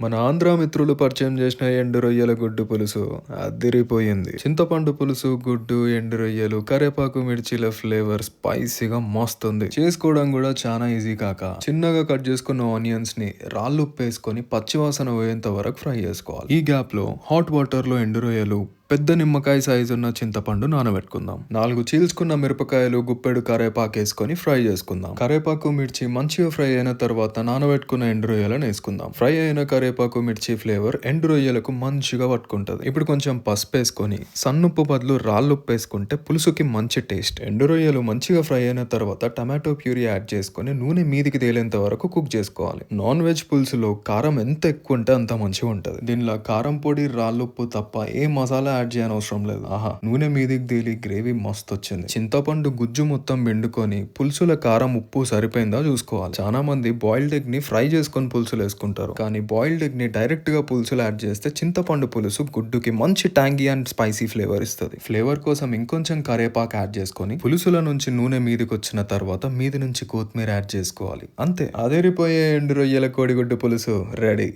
మన ఆంధ్ర మిత్రులు పరిచయం చేసిన ఎండు రొయ్యల గుడ్డు పులుసు అదిరిపోయింది. చింతపండు పులుసు, గుడ్డు, ఎండు రొయ్యలు, కరేపాకు మిర్చీల ఫ్లేవర్ స్పైసీగా మస్తుంది. చేసుకోవడం కూడా చాలా ఈజీ కాక చిన్నగా కట్ చేసుకున్న ఆనియన్స్ ని రాళ్ళుప్పు వేసుకొని పచ్చివాసన పోయేంత వరకు ఫ్రై చేసుకోవాలి. ఈ గ్యాప్ లో హాట్ వాటర్ లో ఎండు రొయ్యలు, పెద్ద నిమ్మకాయ సైజు ఉన్న చింతపండు నానబెట్టుకుందాం. 4 చీల్చుకున్న మిరపకాయలు, గుప్పెడు కరేపాకు వేసుకొని ఫ్రై చేసుకుందాం. కరేపాకు మిర్చి మంచిగా ఫ్రై అయిన తర్వాత నానబెట్టుకున్న ఎండు రొయ్యలను వేసుకుందాం. ఫ్రై అయిన కరేపాకు మిర్చి ఫ్లేవర్ ఎండు రొయ్యలకు మంచిగా పట్టుకుంటది. ఇప్పుడు కొంచెం పసుపు వేసుకొని సన్నుప్పు బదులు రాళ్ళుప్పు వేసుకుంటే పులుసుకి మంచి టేస్ట్. ఎండు రొయ్యలు మంచిగా ఫ్రై అయిన తర్వాత టమాటో ప్యూరీ యాడ్ చేసుకొని నూనె మీదికి తేలేంత వరకు కుక్ చేసుకోవాలి. నాన్ వెజ్ పులుసులో కారం ఎంత ఎక్కువ ఉంటే అంత మంచిగా ఉంటది. దీనిలో కారం పొడి, రాళ్ళుప్పు తప్ప ఏ మసాలా యాడ్ చేయని అవసరం లేదు. ఆహా, నూనె మీదికి తేలి గ్రేవీ మస్తు వచ్చింది. చింతపండు గుజ్జు మొత్తం పిండుకొని పులుసుల కారం, ఉప్పు సరిపోయిందా చూసుకోవాలి. చాలా మంది బాయిల్డ్ ఎగ్ ని ఫ్రై చేసుకొని పులుసులు వేసుకుంటారు, కానీ బాయిల్డ్ ఎగ్ ని డైరెక్ట్ గా పులుసులు యాడ్ చేస్తే చింతపండు పులుసు గుడ్డుకి మంచి ట్యాంగీ అండ్ స్పైసీ ఫ్లేవర్ ఇస్తుంది. ఫ్లేవర్ కోసం ఇంకొంచెం కరేపాకు యాడ్ చేసుకొని పులుసుల నుంచి నూనె మీదకి వచ్చిన తర్వాత మీది నుంచి కొత్తిమీర యాడ్ చేసుకోవాలి. అంతే, అదిరిపోయే ఎండు రొయ్యల కోడిగుడ్డు పులుసు రెడీ.